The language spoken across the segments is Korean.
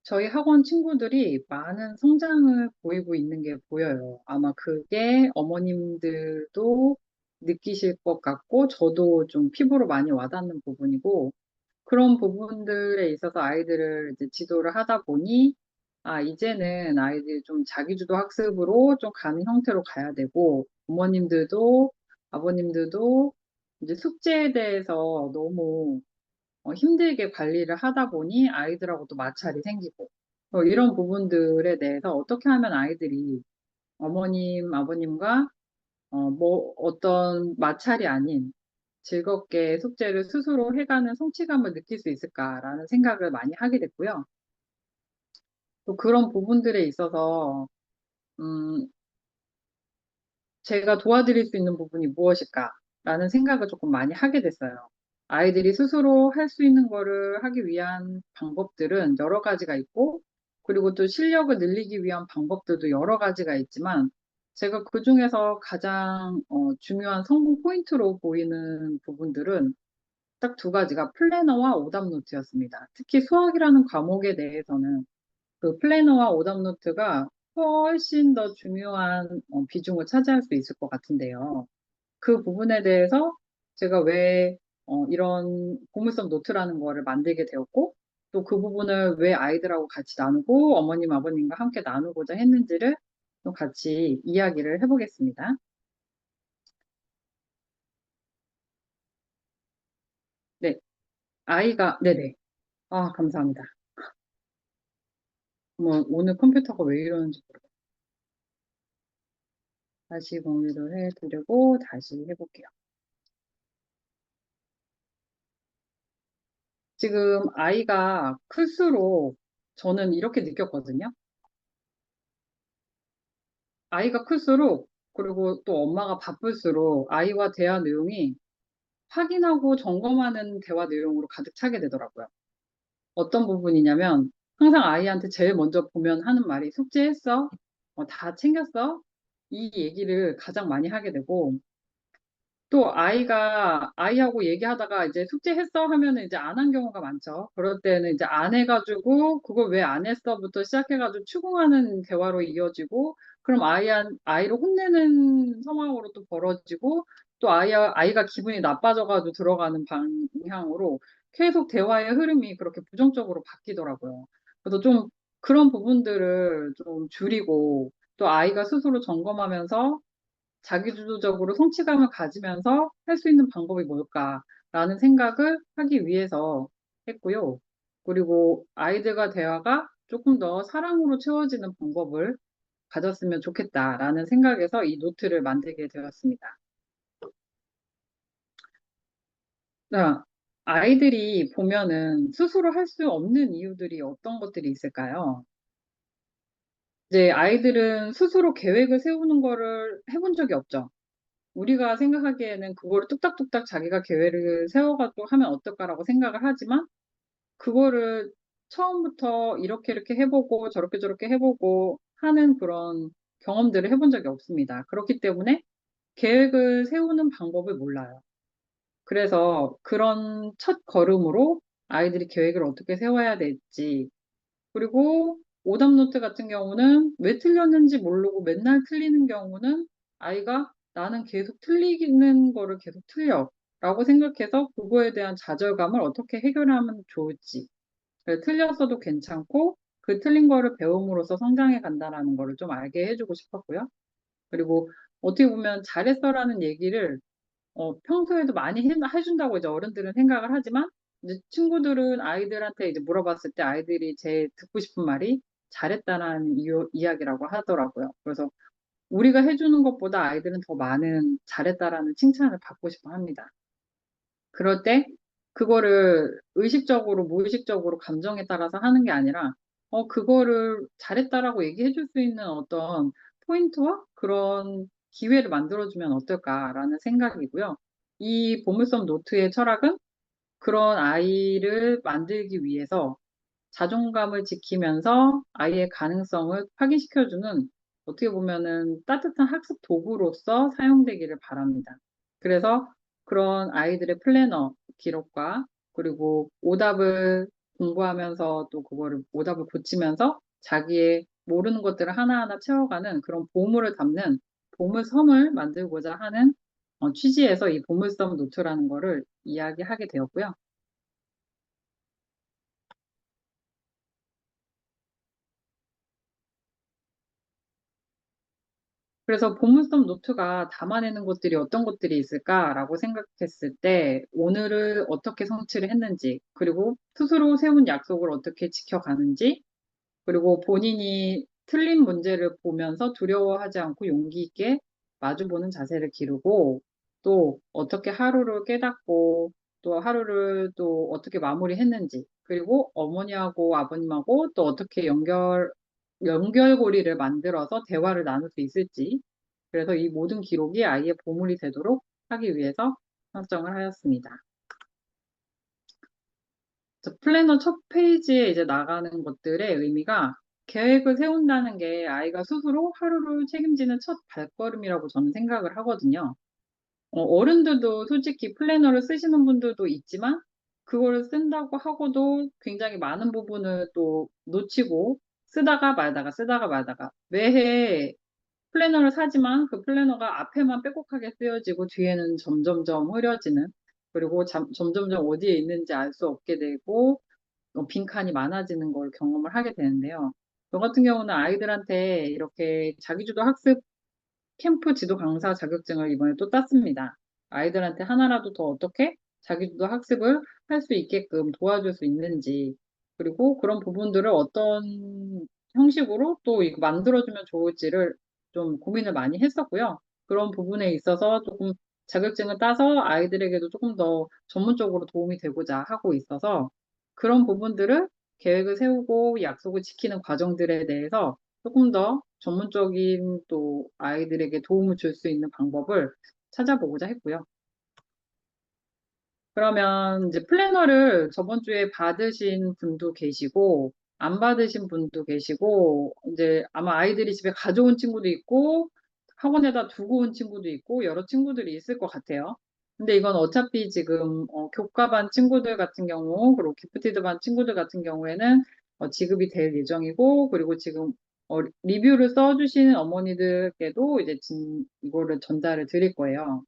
저희 학원 친구들이 많은 성장을 보이고 있는 게 보여요. 아마 그게 어머님들도 느끼실 것 같고, 저도 좀 피부로 많이 와닿는 부분이고, 그런 부분들에 있어서 아이들을 이제 지도를 하다 보니, 이제는 아이들이 좀 자기주도 학습으로 좀 가는 형태로 가야 되고, 부모님들도, 아버님들도 이제 숙제에 대해서 너무 힘들게 관리를 하다 보니 아이들하고도 마찰이 생기고, 이런 부분들에 대해서 어떻게 하면 아이들이 어머님, 아버님과 뭐 어떤 마찰이 아닌 즐겁게 숙제를 스스로 해가는 성취감을 느낄 수 있을까라는 생각을 많이 하게 됐고요. 또 그런 부분들에 있어서 음, 제가 도와드릴 수 있는 부분이 무엇일까라는 생각을 조금 많이 하게 됐어요. 아이들이 스스로 할 수 있는 거를 하기 위한 방법들은 여러 가지가 있고, 그리고 또 실력을 늘리기 위한 방법들도 여러 가지가 있지만, 제가 그 중에서 가장 중요한 성공 포인트로 보이는 부분들은 딱 두 가지가 플래너와 오답 노트였습니다. 특히 수학이라는 과목에 대해서는 그 플래너와 오답 노트가 훨씬 더 중요한 비중을 차지할 수 있을 것 같은데요. 그 부분에 대해서 제가 왜 이런 보물섬 노트라는 거를 만들게 되었고, 또 그 부분을 왜 아이들하고 같이 나누고 어머님, 아버님과 함께 나누고자 했는지를 좀 같이 이야기를 해보겠습니다. 네, 네네. 감사합니다. 뭐, 오늘 컴퓨터가 왜 이러는지 모르겠어요. 다시 공유를 해드리고 다시 해볼게요. 지금 아이가 클수록 저는 이렇게 느꼈거든요. 아이가 클수록 그리고 또 엄마가 바쁠수록 아이와 대화 내용이 확인하고 점검하는 대화 내용으로 가득 차게 되더라고요. 어떤 부분이냐면 항상 아이한테 제일 먼저 보면 하는 말이 숙제했어? 다 챙겼어? 이 얘기를 가장 많이 하게 되고 또 아이하고 얘기하다가 이제 숙제했어 하면은 이제 안 한 경우가 많죠. 그럴 때는 이제 안 해가지고 그걸 왜 안 했어부터 시작해가지고 추궁하는 대화로 이어지고 그럼 아이를 혼내는 상황으로 또 벌어지고 또 아이가 기분이 나빠져가지고 들어가는 방향으로 계속 대화의 흐름이 그렇게 부정적으로 바뀌더라고요. 그래서 좀 그런 부분들을 좀 줄이고 또 아이가 스스로 점검하면서 자기주도적으로 성취감을 가지면서 할 수 있는 방법이 뭘까라는 생각을 하기 위해서 했고요. 그리고 아이들과 대화가 조금 더 사랑으로 채워지는 방법을 가졌으면 좋겠다라는 생각에서 이 노트를 만들게 되었습니다. 자, 아이들이 보면은 스스로 할 수 없는 이유들이 어떤 것들이 있을까요? 이제 아이들은 스스로 계획을 세우는 거를 해본 적이 없죠. 우리가 생각하기에는 그거를 뚝딱뚝딱 자기가 계획을 세워가지고 하면 어떨까라고 생각을 하지만 그거를 처음부터 이렇게 이렇게 해보고 저렇게 저렇게 해보고 하는 그런 경험들을 해본 적이 없습니다. 그렇기 때문에 계획을 세우는 방법을 몰라요. 그래서 그런 첫 걸음으로 아이들이 계획을 어떻게 세워야 될지 그리고 오답노트 같은 경우는 왜 틀렸는지 모르고 맨날 틀리는 경우는 아이가 나는 계속 틀리는 거를 계속 틀려 라고 생각해서 그거에 대한 좌절감을 어떻게 해결하면 좋을지 틀렸어도 괜찮고 그 틀린 거를 배움으로써 성장해 간다라는 거를 좀 알게 해주고 싶었고요. 그리고 어떻게 보면 잘했어라는 얘기를 평소에도 많이 해준다고 이제 어른들은 생각을 하지만, 이제 친구들은 아이들한테 이제 물어봤을 때 아이들이 제일 듣고 싶은 말이 잘했다라는 이야기라고 하더라고요. 그래서 우리가 해주는 것보다 아이들은 더 많은 잘했다라는 칭찬을 받고 싶어 합니다. 그럴 때 그거를 의식적으로 무의식적으로 감정에 따라서 하는 게 아니라 그거를 잘했다라고 얘기해 줄 수 있는 어떤 포인트와 그런 기회를 만들어주면 어떨까라는 생각이고요. 이 보물섬 노트의 철학은 그런 아이를 만들기 위해서 자존감을 지키면서 아이의 가능성을 확인시켜주는 어떻게 보면은 따뜻한 학습 도구로서 사용되기를 바랍니다. 그래서 그런 아이들의 플래너 기록과 그리고 오답을 공부하면서 또 그거를 오답을 고치면서 자기의 모르는 것들을 하나하나 채워가는 그런 보물을 담는 보물섬을 만들고자 하는 취지에서 이 보물섬 노트라는 거를 이야기하게 되었고요. 그래서 보물섬 노트가 담아내는 것들이 어떤 것들이 있을까라고 생각했을 때 오늘을 어떻게 성취를 했는지, 그리고 스스로 세운 약속을 어떻게 지켜가는지, 그리고 본인이 틀린 문제를 보면서 두려워하지 않고 용기 있게 마주보는 자세를 기르고, 또 어떻게 하루를 깨닫고, 또 하루를 또 어떻게 마무리했는지, 그리고 어머니하고 아버님하고 또 어떻게 연결고리를 만들어서 대화를 나눌 수 있을지, 그래서 이 모든 기록이 아이의 보물이 되도록 하기 위해서 설정을 하였습니다. 플래너 첫 페이지에 이제 나가는 것들의 의미가 계획을 세운다는 게 아이가 스스로 하루를 책임지는 첫 발걸음이라고 저는 생각을 하거든요. 어른들도 솔직히 플래너를 쓰시는 분들도 있지만 그거를 쓴다고 하고도 굉장히 많은 부분을 또 놓치고 쓰다가 말다가 매해 플래너를 사지만 그 플래너가 앞에만 빼곡하게 쓰여지고 뒤에는 점점점 흐려지는, 그리고 점점점 어디에 있는지 알 수 없게 되고 빈칸이 많아지는 걸 경험을 하게 되는데요. 저 같은 경우는 아이들한테 이렇게 자기주도 학습 캠프 지도 강사 자격증을 이번에 또 땄습니다. 아이들한테 하나라도 더 어떻게 자기주도 학습을 할 수 있게끔 도와줄 수 있는지, 그리고 그런 부분들을 어떤 형식으로 또 이거 만들어주면 좋을지를 좀 고민을 많이 했었고요. 그런 부분에 있어서 조금 자격증을 따서 아이들에게도 조금 더 전문적으로 도움이 되고자 하고 있어서 그런 부분들을 계획을 세우고 약속을 지키는 과정들에 대해서 조금 더 전문적인 또 아이들에게 도움을 줄 수 있는 방법을 찾아보고자 했고요. 그러면 이제 플래너를 저번 주에 받으신 분도 계시고, 안 받으신 분도 계시고, 이제 아마 아이들이 집에 가져온 친구도 있고, 학원에다 두고 온 친구도 있고, 여러 친구들이 있을 것 같아요. 근데 이건 어차피 지금 교과반 친구들 같은 경우, 그리고 기프티드 반 친구들 같은 경우에는 지급이 될 예정이고, 그리고 지금 리뷰를 써주시는 어머니들께도 이제 이거를 전달을 드릴 거예요.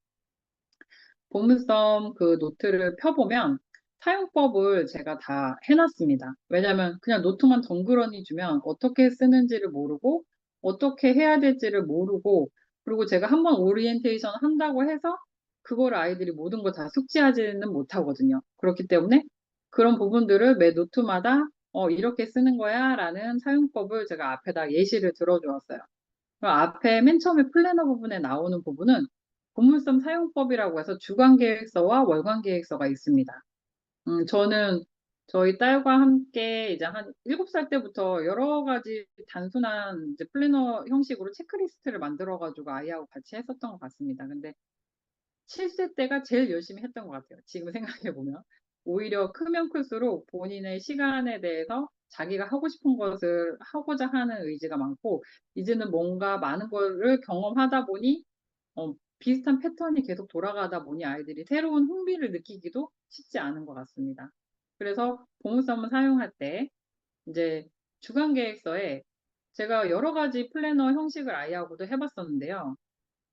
보문섬 그 노트를 펴보면 사용법을 제가 다 해놨습니다. 왜냐면 그냥 노트만 덩그러니 주면 어떻게 쓰는지를 모르고 어떻게 해야 될지를 모르고, 그리고 제가 한번 오리엔테이션 한다고 해서 그걸 아이들이 모든 걸 다 숙지하지는 못하거든요. 그렇기 때문에 그런 부분들을 매 노트마다 이렇게 쓰는 거야 라는 사용법을 제가 앞에다 예시를 들어주었어요. 앞에 맨 처음에 플래너 부분에 나오는 부분은 본문성 사용법이라고 해서 주간계획서와 월간계획서가 있습니다. 저는 저희 딸과 함께 이제 한 7살 때부터 여러 가지 단순한 이제 플래너 형식으로 체크리스트를 만들어가지고 아이하고 같이 했었던 것 같습니다. 근데 7세 때가 제일 열심히 했던 것 같아요. 지금 생각해보면. 오히려 크면 클수록 본인의 시간에 대해서 자기가 하고 싶은 것을 하고자 하는 의지가 많고, 이제는 뭔가 많은 거를 경험하다 보니, 비슷한 패턴이 계속 돌아가다 보니 아이들이 새로운 흥미를 느끼기도 쉽지 않은 것 같습니다. 그래서 보물섬을 사용할 때, 이제 주간 계획서에 제가 여러 가지 플래너 형식을 아이하고도 해봤었는데요.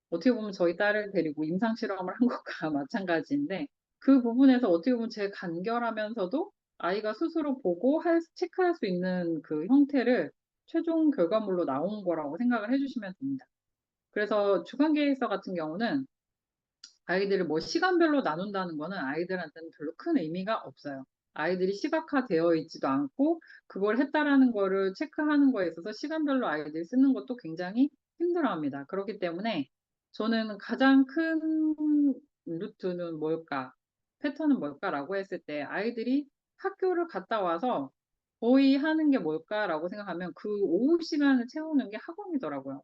어떻게 보면 저희 딸을 데리고 임상 실험을 한 것과 마찬가지인데 그 부분에서 어떻게 보면 제 간결하면서도 아이가 스스로 보고 체크할 수 있는 그 형태를 최종 결과물로 나온 거라고 생각을 해주시면 됩니다. 그래서 주간 계획서 같은 경우는 아이들을 뭐 시간별로 나눈다는 거는 아이들한테는 별로 큰 의미가 없어요. 아이들이 시각화되어 있지도 않고 그걸 했다라는 거를 체크하는 거에 있어서 시간별로 아이들이 쓰는 것도 굉장히 힘들어합니다. 그렇기 때문에 저는 가장 큰 루트는 뭘까? 패턴은 뭘까라고 했을 때 아이들이 학교를 갔다 와서 거의 하는 게 뭘까라고 생각하면 그 오후 시간을 채우는 게 학원이더라고요.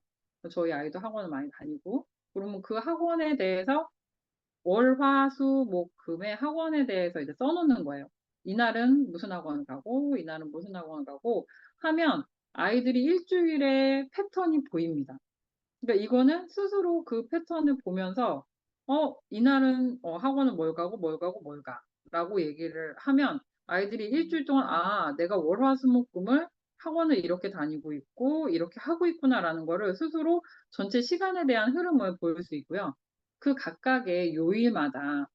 저희 아이도 학원을 많이 다니고 그러면 그 학원에 대해서 월, 화, 수, 목, 금의 학원에 대해서 이제 써놓는 거예요. 이날은 무슨 학원 가고, 이날은 무슨 학원 가고 하면 아이들이 일주일에 패턴이 보입니다. 그러니까 이거는 스스로 그 패턴을 보면서, 이날은 학원은 뭘 가고, 뭘 가고, 뭘 가. 라고 얘기를 하면 아이들이 일주일 동안, 아, 내가 월화수목금을 학원을 이렇게 다니고 있고, 이렇게 하고 있구나라는 거를 스스로 전체 시간에 대한 흐름을 볼 수 있고요. 그 각각의 요일마다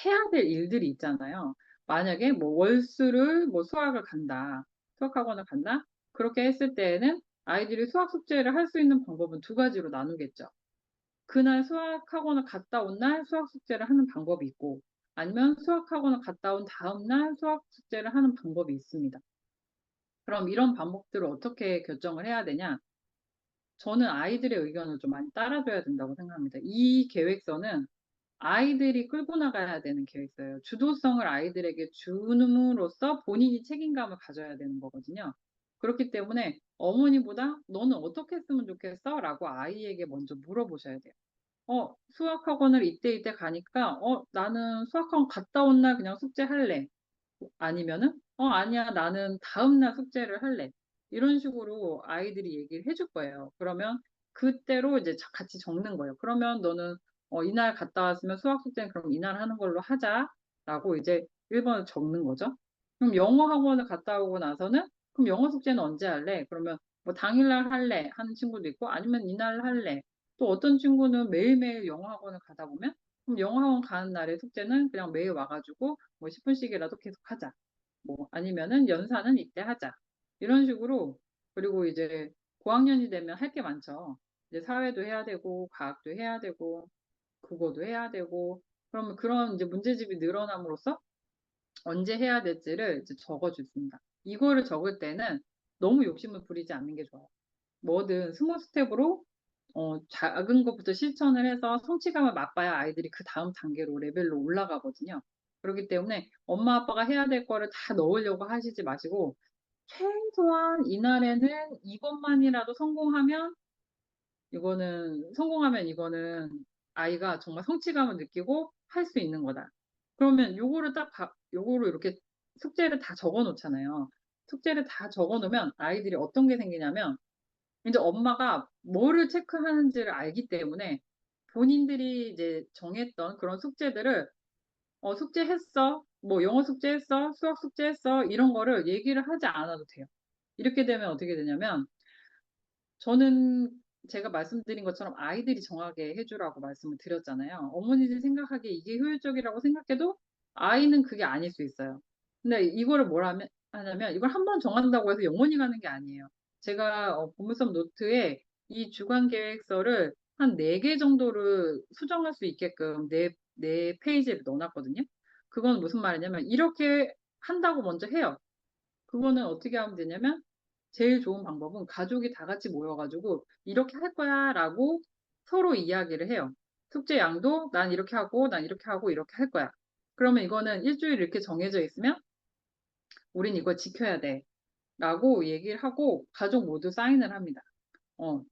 해야 될 일들이 있잖아요. 만약에 뭐 월수를 뭐 수학을 간다. 수학학원을 간다. 그렇게 했을 때에는 아이들이 수학 숙제를 할 수 있는 방법은 두 가지로 나누겠죠. 그날 수학학원을 갔다 온 날 수학 숙제를 하는 방법이 있고, 아니면 수학학원을 갔다 온 다음 날 수학 숙제를 하는 방법이 있습니다. 그럼 이런 방법들을 어떻게 결정을 해야 되냐? 저는 아이들의 의견을 좀 많이 따라줘야 된다고 생각합니다. 이 계획서는 아이들이 끌고 나가야 되는 계획서예요. 주도성을 아이들에게 주음으로써 본인이 책임감을 가져야 되는 거거든요. 그렇기 때문에 어머니보다 너는 어떻게 했으면 좋겠어? 라고 아이에게 먼저 물어보셔야 돼요. 수학학원을 이때 가니까, 나는 수학학원 갔다 온 날 그냥 숙제할래. 아니면은, 아니야, 나는 다음날 숙제를 할래. 이런 식으로 아이들이 얘기를 해줄 거예요. 그러면 그때로 이제 같이 적는 거예요. 그러면 너는, 이날 갔다 왔으면 수학 숙제는 그럼 이날 하는 걸로 하자. 라고 이제 1번을 적는 거죠. 그럼 영어 학원을 갔다 오고 나서는, 그럼 영어 숙제는 언제 할래? 그러면 뭐 당일날 할래? 하는 친구도 있고, 아니면 이날 할래? 또 어떤 친구는 매일매일 영어 학원을 가다 보면, 그럼 영어 학원 가는 날의 숙제는 그냥 매일 와가지고 뭐 10분씩이라도 계속 하자. 뭐 아니면은 연사는 이때 하자. 이런 식으로. 그리고 이제 고학년이 되면 할 게 많죠. 이제 사회도 해야 되고 과학도 해야 되고 국어도 해야 되고 그러면 그런 이제 문제집이 늘어남으로써 언제 해야 될지를 이제 적어주습니다. 이거를 적을 때는 너무 욕심을 부리지 않는 게 좋아요. 뭐든 스몰 스텝으로 작은 것부터 실천을 해서 성취감을 맛봐야 아이들이 그 다음 단계로 레벨로 올라가거든요. 그렇기 때문에 엄마 아빠가 해야 될 거를 다 넣으려고 하시지 마시고 최소한 이날에는 이것만이라도 성공하면 이거는 아이가 정말 성취감을 느끼고 할 수 있는 거다. 그러면 요거를 이렇게 숙제를 다 적어 놓잖아요. 숙제를 다 적어 놓으면 아이들이 어떤 게 생기냐면 이제 엄마가 뭐를 체크하는지를 알기 때문에 본인들이 이제 정했던 그런 숙제들을 숙제했어. 뭐 영어 숙제했어. 수학 숙제했어. 이런 거를 얘기를 하지 않아도 돼요. 이렇게 되면 어떻게 되냐면 저는 제가 말씀드린 것처럼 아이들이 정하게 해주라고 말씀을 드렸잖아요. 어머니들이 생각하기에 이게 효율적이라고 생각해도 아이는 그게 아닐 수 있어요. 근데 이거를 하냐면 이걸 한 번 정한다고 해서 영원히 가는 게 아니에요. 제가 보물섬 노트에 이 주간 계획서를 한 4개 정도를 수정할 수 있게끔 네 페이지를 넣어놨거든요. 그건 무슨 말이냐면 이렇게 한다고 먼저 해요. 그거는 어떻게 하면 되냐면 제일 좋은 방법은 가족이 다 같이 모여가지고 이렇게 할 거야 라고 서로 이야기를 해요. 숙제 양도 난 이렇게 하고 난 이렇게 하고 이렇게 할 거야. 그러면 이거는 일주일 이렇게 정해져 있으면 우린 이거 지켜야 돼 라고 얘기를 하고 가족 모두 사인을 합니다. 어,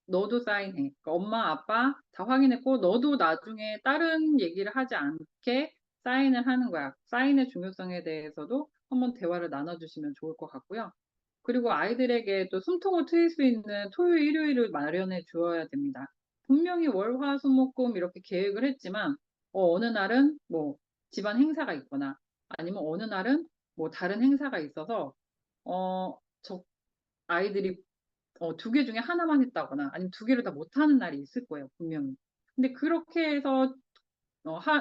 너도 사인해. 그러니까 엄마, 아빠 다 확인했고, 너도 나중에 다른 얘기를 하지 않게 사인을 하는 거야. 사인의 중요성에 대해서도 한번 대화를 나눠주시면 좋을 것 같고요. 그리고 아이들에게 또 숨통을 트일 수 있는 토요일, 일요일을 마련해 주어야 됩니다. 분명히 월, 화, 수, 목, 금 이렇게 계획을 했지만, 어느 날은 뭐 집안 행사가 있거나, 아니면 어느 날은 뭐 다른 행사가 있어서, 어, 저 아이들이 2개 중에 하나만 했다거나 아니면 2개를 다 못하는 날이 있을 거예요, 분명히. 근데 그렇게 해서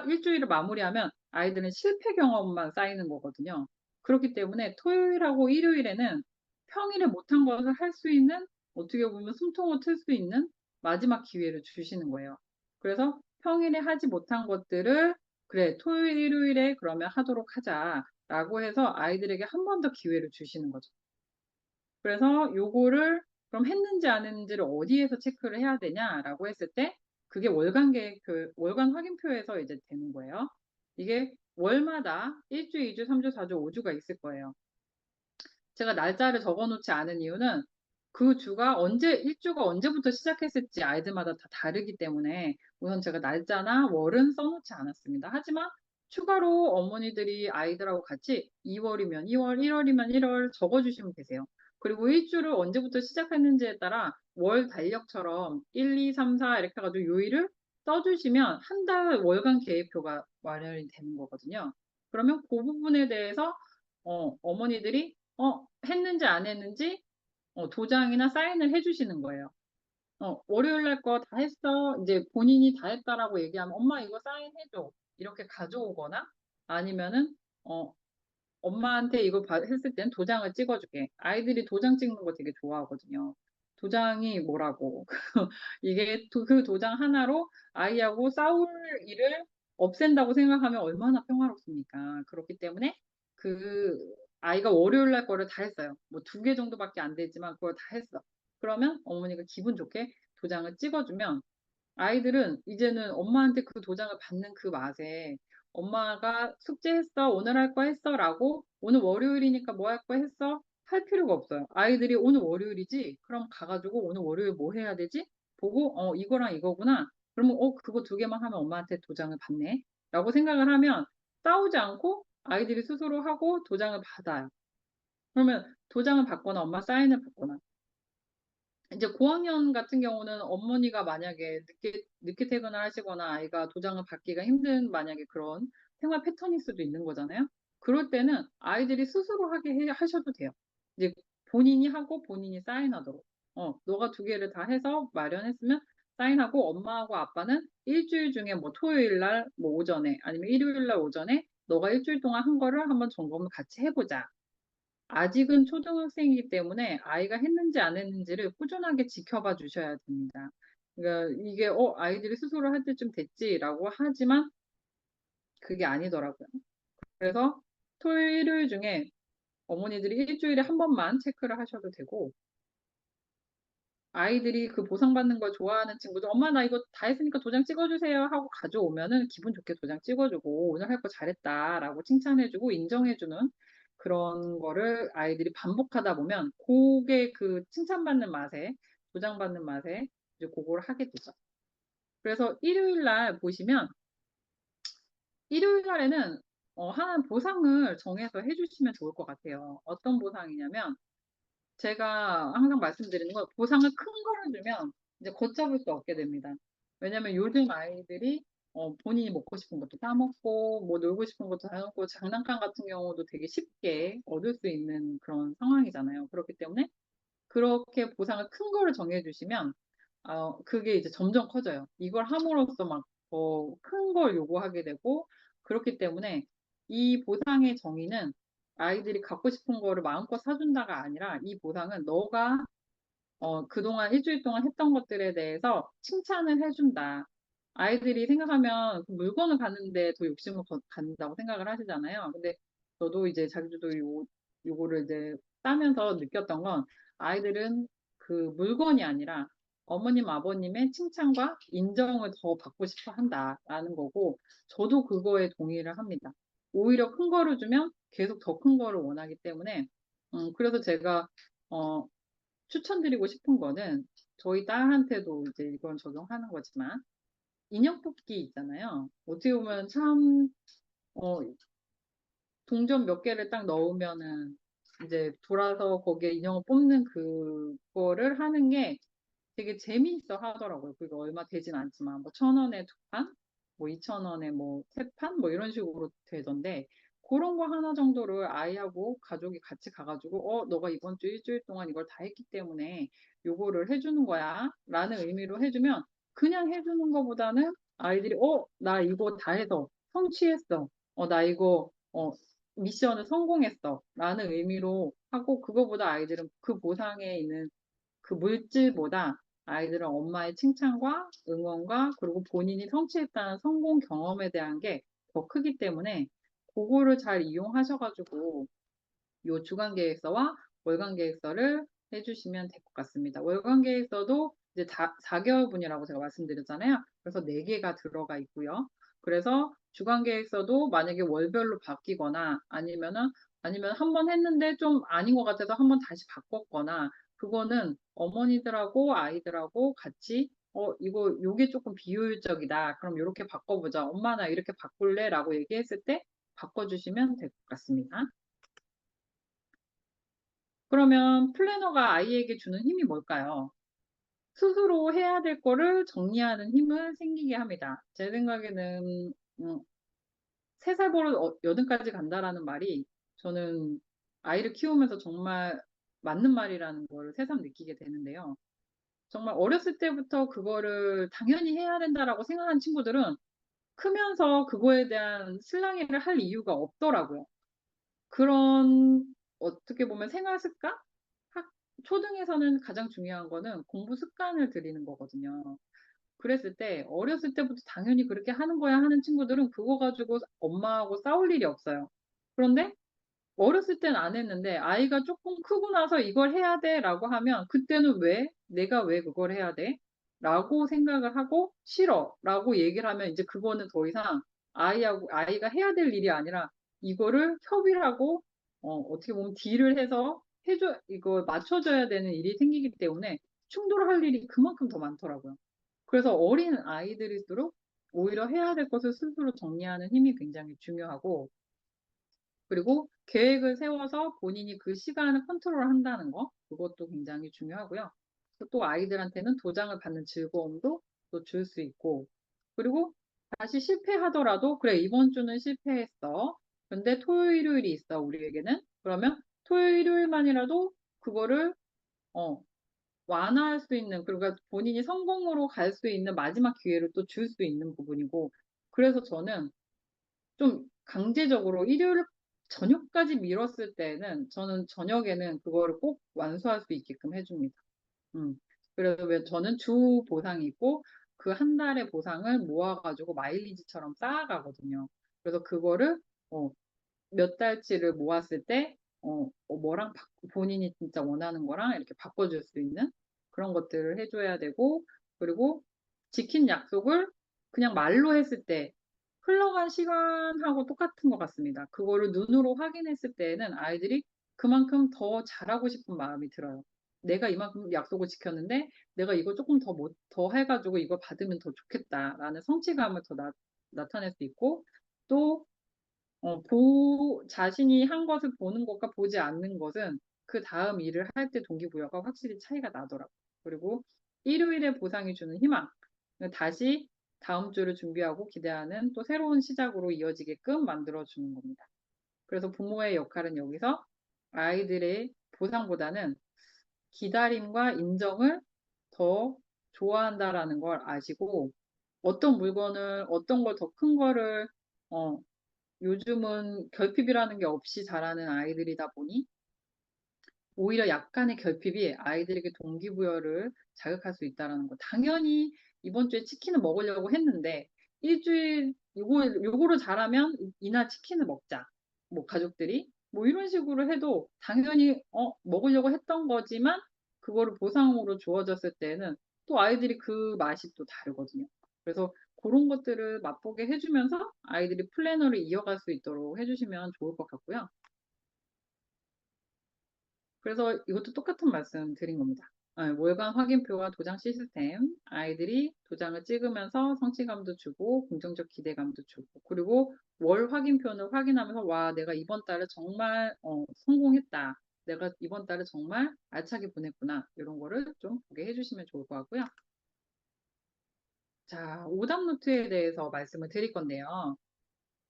일주일을 마무리하면 아이들은 실패 경험만 쌓이는 거거든요. 그렇기 때문에 토요일하고 일요일에는 평일에 못한 것을 할 수 있는 어떻게 보면 숨통을 틀 수 있는 마지막 기회를 주시는 거예요. 그래서 평일에 하지 못한 것들을 그래, 토요일, 일요일에 그러면 하도록 하자라고 해서 아이들에게 한 번 더 기회를 주시는 거죠. 그래서 요거를 그럼 했는지 안 했는지를 어디에서 체크를 해야 되냐라고 했을 때 그게 월간 확인표에서 이제 되는 거예요. 이게 월마다 1주, 2주, 3주, 4주, 5주가 있을 거예요. 제가 날짜를 적어 놓지 않은 이유는 그 주가 1주가 언제부터 시작했을지 아이들마다 다 다르기 때문에 우선 제가 날짜나 월은 써놓지 않았습니다. 하지만 추가로 어머니들이 아이들하고 같이 2월이면 2월, 1월이면 1월 적어주시면 되세요. 그리고 일주를 언제부터 시작했는지에 따라 월 달력처럼 1, 2, 3, 4 이렇게 해가지고 요일을 써주시면 한 달 월간 계획표가 마련이 되는 거거든요. 그러면 그 부분에 대해서 어머니들이 했는지 안 했는지 도장이나 사인을 해주시는 거예요. 월요일 날 거 다 했어. 이제 본인이 다 했다라고 얘기하면 엄마 이거 사인해줘. 이렇게 가져오거나 아니면은 어, 엄마한테 이거 했을 땐 도장을 찍어줄게. 아이들이 도장 찍는 거 되게 좋아하거든요. 도장이 뭐라고. 이게 그 도장 하나로 아이하고 싸울 일을 없앤다고 생각하면 얼마나 평화롭습니까? 그렇기 때문에 그 아이가 월요일 날 거를 다 했어요. 뭐 2개 정도밖에 안 되지만 그걸 다 했어. 그러면 어머니가 기분 좋게 도장을 찍어주면 아이들은 이제는 엄마한테 그 도장을 받는 그 맛에 엄마가 숙제했어, 오늘 할 거 했어 라고 오늘 월요일이니까 뭐 할 거 했어? 할 필요가 없어요. 아이들이 오늘 월요일이지? 그럼 가가지고 오늘 월요일 뭐 해야 되지? 보고 이거랑 이거구나. 그러면 그거 2개만 하면 엄마한테 도장을 받네. 라고 생각을 하면 싸우지 않고 아이들이 스스로 하고 도장을 받아요. 그러면 도장을 받거나 엄마 사인을 받거나 이제 고학년 같은 경우는 어머니가 만약에 늦게 퇴근을 하시거나 아이가 도장을 받기가 힘든 만약에 그런 생활 패턴일 수도 있는 거잖아요. 그럴 때는 아이들이 스스로 하셔도 돼요. 이제 본인이 하고 본인이 사인하도록. 너가 2개를 다 해서 마련했으면 사인하고 엄마하고 아빠는 일주일 중에 뭐 토요일 날 뭐 오전에 아니면 일요일 날 오전에 너가 일주일 동안 한 거를 한번 점검을 같이 해보자. 아직은 초등학생이기 때문에 아이가 했는지 안 했는지를 꾸준하게 지켜봐 주셔야 됩니다. 그러니까 이게 아이들이 스스로 할 때쯤 됐지라고 하지만 그게 아니더라고요. 그래서 토요일, 일요일 중에 어머니들이 일주일에 한 번만 체크를 하셔도 되고 아이들이 그 보상받는 걸 좋아하는 친구들, 엄마 나 이거 다 했으니까 도장 찍어주세요 하고 가져오면은 기분 좋게 도장 찍어주고 오늘 할 거 잘했다라고 칭찬해주고 인정해주는 그런 거를 아이들이 반복하다 보면 그게 그 칭찬받는 맛에 도장받는 맛에 이제 그걸 하게 되죠. 그래서 일요일 날 보시면 일요일 날에는 하나 보상을 정해서 해주시면 좋을 것 같아요. 어떤 보상이냐면 제가 항상 말씀드리는 건 보상을 큰 거를 주면 이제 걷잡을 수 없게 됩니다. 왜냐면 요즘 아이들이 본인이 먹고 싶은 것도 사 먹고 뭐 놀고 싶은 것도 사 먹고 장난감 같은 경우도 되게 쉽게 얻을 수 있는 그런 상황이잖아요. 그렇기 때문에 그렇게 보상을 큰 거를 정해주시면 그게 이제 점점 커져요. 이걸 함으로써 막 큰 걸 요구하게 되고 그렇기 때문에 이 보상의 정의는 아이들이 갖고 싶은 거를 마음껏 사준다가 아니라 이 보상은 너가 그동안 일주일 동안 했던 것들에 대해서 칭찬을 해준다. 아이들이 생각하면 그 물건을 갖는데 더 욕심을 갖는다고 생각을 하시잖아요. 근데 저도 이제 자기도 요거를 이제 따면서 느꼈던 건 아이들은 그 물건이 아니라 어머님, 아버님의 칭찬과 인정을 더 받고 싶어 한다라는 거고, 저도 그거에 동의를 합니다. 오히려 큰 거를 주면 계속 더 큰 거를 원하기 때문에, 그래서 제가, 어, 추천드리고 싶은 거는 저희 딸한테도 이제 이건 적용하는 거지만 인형 뽑기 있잖아요. 어떻게 보면 참 어, 동전 몇 개를 딱 넣으면은 이제 돌아서 거기에 인형을 뽑는 그거를 하는 게 되게 재미있어 하더라고요. 그게 얼마 되진 않지만 뭐 1,000원에 2판, 뭐 2,000원에 뭐 3판 뭐 이런 식으로 되던데 그런 거 하나 정도를 아이하고 가족이 같이 가가지고 너가 이번 주 일주일 동안 이걸 다 했기 때문에 요거를 해주는 거야 라는 의미로 해주면 그냥 해주는 거보다는 아이들이 나 이거 다 해서 성취했어. 나 이거 미션을 성공했어 라는 의미로 하고 그거보다 아이들은 그 보상에 있는 그 물질보다 아이들은 엄마의 칭찬과 응원과 그리고 본인이 성취했다는 성공 경험에 대한 게 더 크기 때문에 그거를 잘 이용하셔가지고 요 주간 계획서와 월간 계획서를 해주시면 될 것 같습니다. 월간 계획서도 이제 4개월분이라고 제가 말씀드렸잖아요. 그래서 4개가 들어가 있고요. 그래서 주간 계획서도 만약에 월별로 바뀌거나 아니면 한 번 했는데 좀 아닌 것 같아서 한 번 다시 바꿨거나 그거는 어머니들하고 아이들하고 같이 요게 조금 비효율적이다. 그럼 이렇게 바꿔보자. 엄마 나 이렇게 바꿀래? 라고 얘기했을 때 바꿔주시면 될 것 같습니다. 그러면 플래너가 아이에게 주는 힘이 뭘까요? 스스로 해야 될 거를 정리하는 힘을 생기게 합니다. 제 생각에는 음, 3살 버릇 여든까지 간다라는 말이 저는 아이를 키우면서 정말 맞는 말이라는 걸 새삼 느끼게 되는데요. 정말 어렸을 때부터 그거를 당연히 해야 된다라고 생각하는 친구들은 크면서 그거에 대한 슬랑이를 할 이유가 없더라고요. 그런 어떻게 보면 생활 습관? 학 초등에서는 가장 중요한 거는 공부 습관을 들이는 거거든요. 그랬을 때 어렸을 때부터 당연히 그렇게 하는 거야 하는 친구들은 그거 가지고 엄마하고 싸울 일이 없어요. 그런데 어렸을 땐 안 했는데 아이가 조금 크고 나서 "이걸 해야 돼."라고 하면 그때는 "왜? 내가 왜 그걸 해야 돼?" 라고 생각을 하고 "싫어."라고 얘기를 하면 이제 그거는 더 이상 아이가 해야 될 일이 아니라 이거를 협의를 하고 어떻게 보면 딜을 해서 이거 맞춰 줘야 되는 일이 생기기 때문에 충돌할 일이 그만큼 더 많더라고요. 그래서 어린 아이들일수록 오히려 해야 될 것을 스스로 정리하는 힘이 굉장히 중요하고, 그리고 계획을 세워서 본인이 그 시간을 컨트롤한다는 거, 그것도 굉장히 중요하고요. 또 아이들한테는 도장을 받는 즐거움도 또 줄 수 있고, 그리고 다시 실패하더라도 "그래, 이번 주는 실패했어. 근데 토요일, 일요일이 있어, 우리에게는." 그러면 토요일, 일요일만이라도 그거를 어 완화할 수 있는, 그러니까 본인이 성공으로 갈 수 있는 마지막 기회를 또 줄 수 있는 부분이고, 그래서 저는 좀 강제적으로 일요일 저녁까지 미뤘을 때는 저는 저녁에는 그거를 꼭 완수할 수 있게끔 해 줍니다. 음. 그래서 왜 저는 주 보상이 있고 그 한 달의 보상을 모아 가지고 마일리지처럼 쌓아 가거든요. 그래서 그거를 어 몇 달치를 모았을 때 뭐랑 본인이 진짜 원하는 거랑 이렇게 바꿔줄 수 있는 그런 것들을 해 줘야 되고, 그리고 지킨 약속을 그냥 말로 했을 때 흘러간 시간하고 똑같은 것 같습니다. 그거를 눈으로 확인했을 때에는 아이들이 그만큼 더 잘하고 싶은 마음이 들어요. '내가 이만큼 약속을 지켰는데 내가 이거 쪼끔 더 해 가지고 이걸 받으면 더 좋겠다.'라는 성취감을 더 나타낼 수 있고, 또 자신이 한 것을 보는 것과 보지 않는 것은 그다음 일을 할 때 동기부여가 확실히 차이가 나더라고요. 그리고 일요일에 보상이 주는 희망. 다시 다음 주를 준비하고 기대하는 또 새로운 시작으로 이어지게끔 만들어 주는 겁니다. 그래서 부모의 역할은 여기서 아이들의 보상보다는 기다림과 인정을 더 좋아한다라는 걸 아시고, 어떤 물건을 어떤 걸 더 큰 거를 어 요즘은 결핍이라는 게 없이 자라는 아이들이다 보니 오히려 약간의 결핍이 아이들에게 동기부여를 자극할 수 있다라는 거. 당연히 이번 주에 치킨을 먹으려고 했는데 일주일 요거를 잘하면 이날 치킨을 먹자. 뭐 가족들이 뭐 이런 식으로 해도 당연히 먹으려고 했던 거지만 그거를 보상으로 주어졌을 때는 또 아이들이 그 맛이 또 다르거든요. 그래서 고런 것들을 맛보게 해 주면서 아이들이 플래너를 이어갈 수 있도록 해 주시면 좋을 것 같고요. 그래서 이것도 똑같은 말씀 드린 겁니다. 월간 확인표와 도장 시스템. 아이들이 도장을 찍으면서 성취감도 주고 긍정적 기대감도 주고, 그리고 월 확인표는 확인하면서 '와, 내가 이번 달에 정말 성공했다. 내가 이번 달에 정말 알차게 보냈구나.' 이런 거를 좀 보게 해 주시면 좋을 것 같고요. 자, 오답 노트에 대해서 말씀을 드릴 건데요.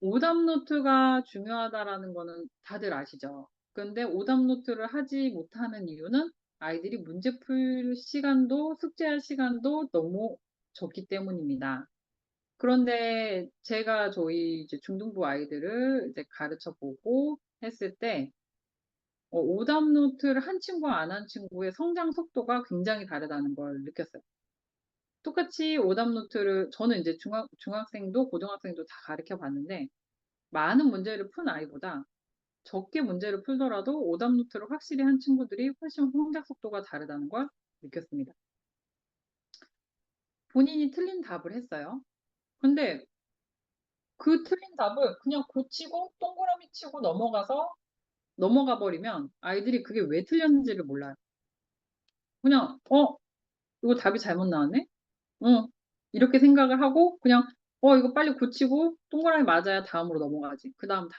오답 노트가 중요하다라는 거는 다들 아시죠? 근데 오답 노트를 하지 못하는 이유는 아이들이 문제 풀 시간도 숙제할 시간도 너무 적기 때문입니다. 그런데 제가 저희 이제 중등부 아이들을 이제 가르쳐 보고 했을 때 오답 노트를 한 친구와 안 한 친구의 성장 속도가 굉장히 다르다는 걸 느꼈어요. 똑같이 오답 노트를 저는 이제 중학생도 고등학생도 다 가르쳐 봤는데 많은 문제를 푼 아이보다 적게 문제를 풀더라도 오답 노트를 확실히 한 친구들이 훨씬 성장 속도가 다르다는 걸 느꼈습니다. 본인이 틀린 답을 했어요. 근데 그 틀린 답을 그냥 고치고 동그라미 치고 넘어가 버리면 아이들이 그게 왜 틀렸는지를 몰라요. 그냥 '이거 답이 잘못 나왔네? 어.' 이렇게 생각을 하고 그냥 이거 빨리 고치고 동그라미 맞아야 다음으로 넘어가지. 그다음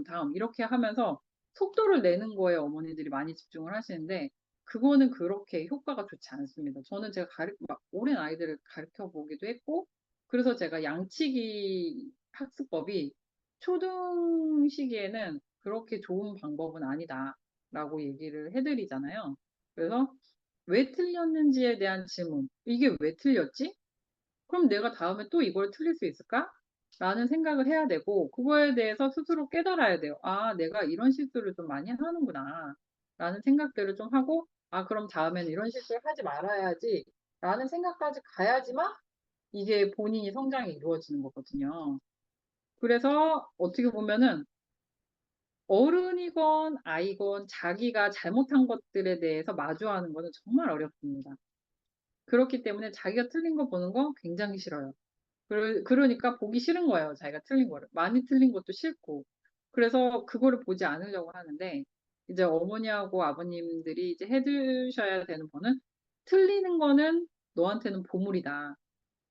다음 이렇게 하면서 속도를 내는 거에 어머니들이 많이 집중을 하시는데 그거는 그렇게 효과가 좋지 않습니다. 저는 제가 막 오랜 아이들을 가르쳐 보기도 했고, 그래서 제가 양치기 학습법이 초등 시기에는 그렇게 좋은 방법은 아니다라고 얘기를 해드리잖아요. 그래서 왜 틀렸는지에 대한 질문. 이게 왜 틀렸지? 그럼 내가 다음에 또 이걸 틀릴 수 있을까? 라는 생각을 해야 되고, 그거에 대해서 스스로 깨달아야 돼요. 아, 내가 이런 실수를 좀 많이 하는구나. 라는 생각들을 좀 하고, 아, 그럼 다음에는 이런 실수를 하지 말아야지. 라는 생각까지 가야지만 이게 본인이 성장이 이루어지는 거거든요. 그래서 어떻게 보면은 어른이건 아이건 자기가 잘못한 것들에 대해서 마주하는 거는 정말 어렵습니다. 그렇기 때문에 자기가 틀린 거 보는 거 굉장히 싫어요. 그러니까 보기 싫은 거예요. 자기가 틀린 거를. 많이 틀린 것도 싫고. 그래서 그거를 보지 않으려고 하는데, 이제 어머니하고 아버님들이 이제 해주셔야 되는 거는, 틀리는 거는 너한테는 보물이다.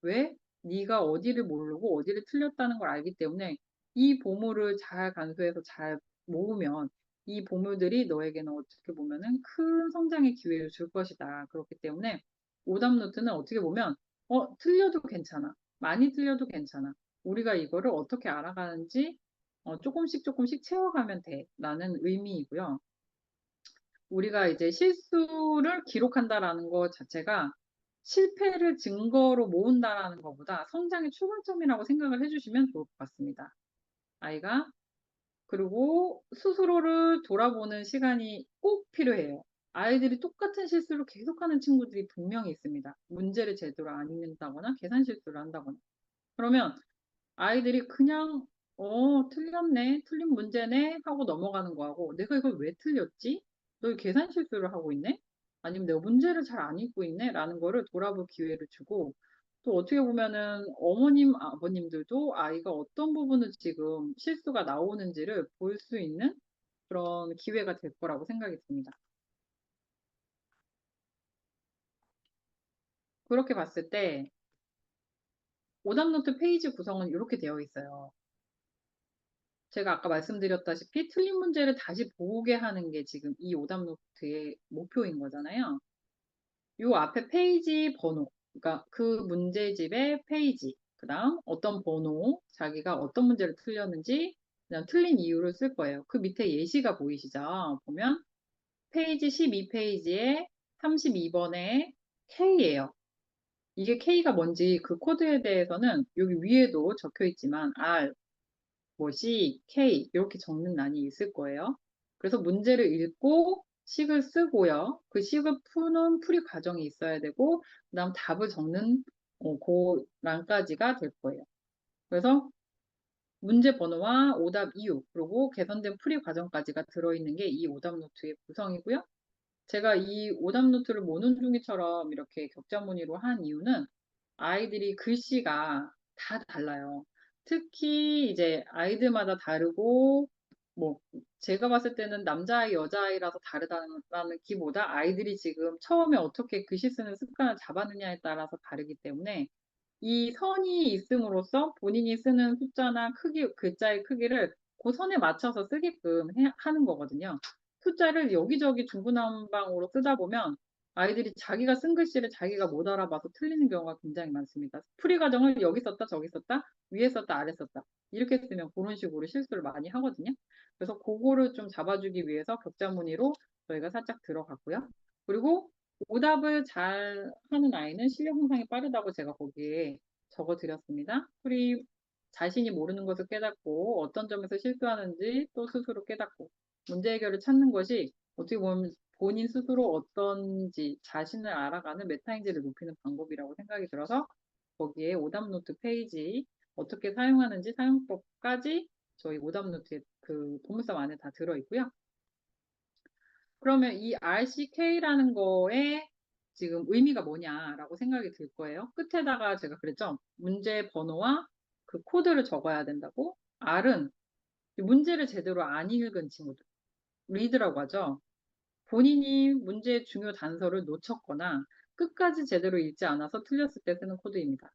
왜? 네가 어디를 모르고 어디를 틀렸다는 걸 알기 때문에 이 보물을 잘 간수해서 잘 모으면 이 보물들이 너에게는 어떻게 보면은 큰 성장의 기회를 줄 것이다. 그렇기 때문에 오답노트는 어떻게 보면 틀려도 괜찮아. 많이 틀려도 괜찮아. 우리가 이거를 어떻게 알아가는지 조금씩 조금씩 채워가면 돼. 라는 의미이고요. 우리가 이제 실수를 기록한다라는 것 자체가 실패를 증거로 모은다라는 것보다 성장의 출발점이라고 생각을 해주시면 좋을 것 같습니다. 아이가. 그리고 스스로를 돌아보는 시간이 꼭 필요해요. 아이들이 똑같은 실수를 계속하는 친구들이 분명히 있습니다. 문제를 제대로 안 읽는다거나 계산 실수를 한다거나. 그러면 아이들이 그냥 틀렸네, 틀린 문제네 하고 넘어가는 거하고 내가 이걸 왜 틀렸지? 너 계산 실수를 하고 있네? 아니면 내가 문제를 잘 안 읽고 있네? 라는 거를 돌아볼 기회를 주고 또 어떻게 보면은 어머님, 아버님들도 아이가 어떤 부분을 지금 실수가 나오는지를 볼 수 있는 그런 기회가 될 거라고 생각이 듭니다. 그렇게 봤을 때 오답노트 페이지 구성은 이렇게 되어 있어요. 제가 아까 말씀드렸다시피 틀린 문제를 다시 보게 하는 게 지금 이 오답 노트의 목표인 거잖아요. 요 앞에 페이지 번호, 그러니까 그 문제집의 페이지, 그 다음 어떤 번호, 자기가 어떤 문제를 틀렸는지, 그다음 틀린 이유를 쓸 거예요. 그 밑에 예시가 보이시죠? 보면 페이지 12페이지에 32번에 K예요. 이게 K가 뭔지 그 코드에 대해서는 여기 위에도 적혀 있지만 R, 뭐 C, K 이렇게 적는欄이 있을 거예요. 그래서 문제를 읽고 식을 쓰고요. 그 식을 푸는 풀이 과정이 있어야 되고 그다음 답을 적는 그 란까지가 될 거예요. 그래서 문제 번호와 오답 이유 그리고 개선된 풀이 과정까지가 들어있는 게 이 오답 노트의 구성이고요. 제가 이 오답 노트를 모눈둥이처럼 이렇게 격자 무늬로 한 이유는 아이들이 글씨가 다 달라요. 특히 이제 아이들마다 다르고, 뭐, 제가 봤을 때는 남자아이, 여자아이라서 다르다는 기보다 아이들이 지금 처음에 어떻게 글씨 쓰는 습관을 잡았느냐에 따라서 다르기 때문에 이 선이 있음으로써 본인이 쓰는 숫자나 크기, 글자의 크기를 그 선에 맞춰서 쓰게끔 하는 거거든요. 숫자를 여기저기 중구난방으로 쓰다 보면 아이들이 자기가 쓴 글씨를 자기가 못 알아봐서 틀리는 경우가 굉장히 많습니다. 풀이 과정을 여기 썼다, 저기 썼다, 위에 썼다, 아래 썼다. 이렇게 쓰면 그런 식으로 실수를 많이 하거든요. 그래서 그거를 좀 잡아주기 위해서 격자 무늬로 저희가 살짝 들어갔고요. 그리고 오답을 잘 하는 아이는 실력 향상이 빠르다고 제가 거기에 적어 드렸습니다. 풀이 자신이 모르는 것을 깨닫고 어떤 점에서 실수하는지 또 스스로 깨닫고 문제 해결을 찾는 것이 어떻게 보면 본인 스스로 어떤지 자신을 알아가는 메타인지를 높이는 방법이라고 생각이 들어서 거기에 오답노트 페이지 어떻게 사용하는지 사용법까지 저희 오답노트의 그 보물섬 안에 다 들어있고요. 그러면 이 RCK라는 거에 지금 의미가 뭐냐라고 생각이 들 거예요. 끝에다가 제가 그랬죠. 문제 번호와 그 코드를 적어야 된다고. R은 문제를 제대로 안 읽은 친구들, 리드라고 하죠. 본인이 문제의 중요 단서를 놓쳤거나 끝까지 제대로 읽지 않아서 틀렸을 때 쓰는 코드입니다.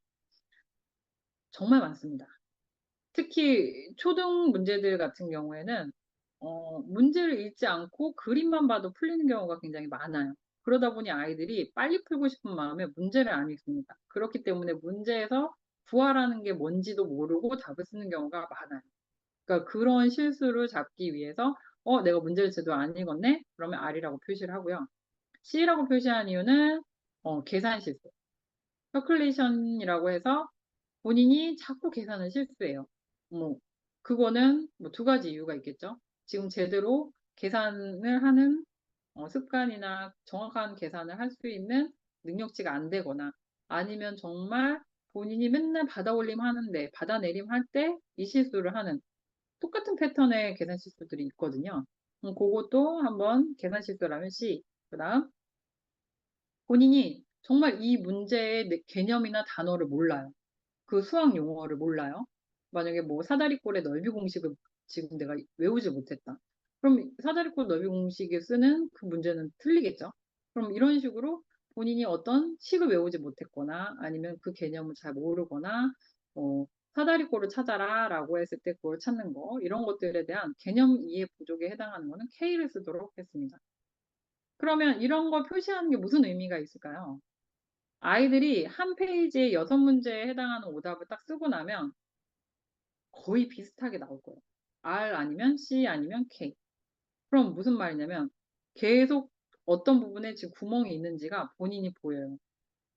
정말 많습니다. 특히 초등 문제들 같은 경우에는 문제를 읽지 않고 그림만 봐도 풀리는 경우가 굉장히 많아요. 그러다 보니 아이들이 빨리 풀고 싶은 마음에 문제를 안 읽습니다. 그렇기 때문에 문제에서 부활하는 게 뭔지도 모르고 답을 쓰는 경우가 많아요. 그러니까 그런 실수를 잡기 위해서 내가 문제를 제대로 안 읽었네? 그러면 R이라고 표시를 하고요. C라고 표시한 이유는 계산 실수. calculation이라고 해서 본인이 자꾸 계산을 실수해요. 뭐 그거는 뭐 두 가지 이유가 있겠죠. 지금 제대로 계산을 하는 습관이나 정확한 계산을 할 수 있는 능력치가 안 되거나 아니면 정말 본인이 맨날 받아올림 하는데 받아내림 할 때 이 실수를 하는 똑같은 패턴의 계산 실수들이 있거든요. 그것도 한번 계산 실수라면 C. 그다음 본인이 정말 이 문제의 개념이나 단어를 몰라요. 그 수학 용어를 몰라요. 만약에 뭐 사다리꼴의 넓이 공식을 지금 내가 외우지 못했다. 그럼 사다리꼴 넓이 공식에 쓰는 그 문제는 틀리겠죠? 그럼 이런 식으로 본인이 어떤 식을 외우지 못했거나 아니면 그 개념을 잘 모르거나 사다리꼴을 찾아라 라고 했을 때 그걸 찾는 거 이런 것들에 대한 개념 이해 부족에 해당하는 거는 K를 쓰도록 했습니다. 그러면 이런 걸 표시하는 게 무슨 의미가 있을까요? 아이들이 한 페이지에 6문제에 해당하는 오답을 딱 쓰고 나면 거의 비슷하게 나올 거예요. R 아니면 C 아니면 K. 그럼 무슨 말이냐면 계속 어떤 부분에 지금 구멍이 있는지가 본인이 보여요.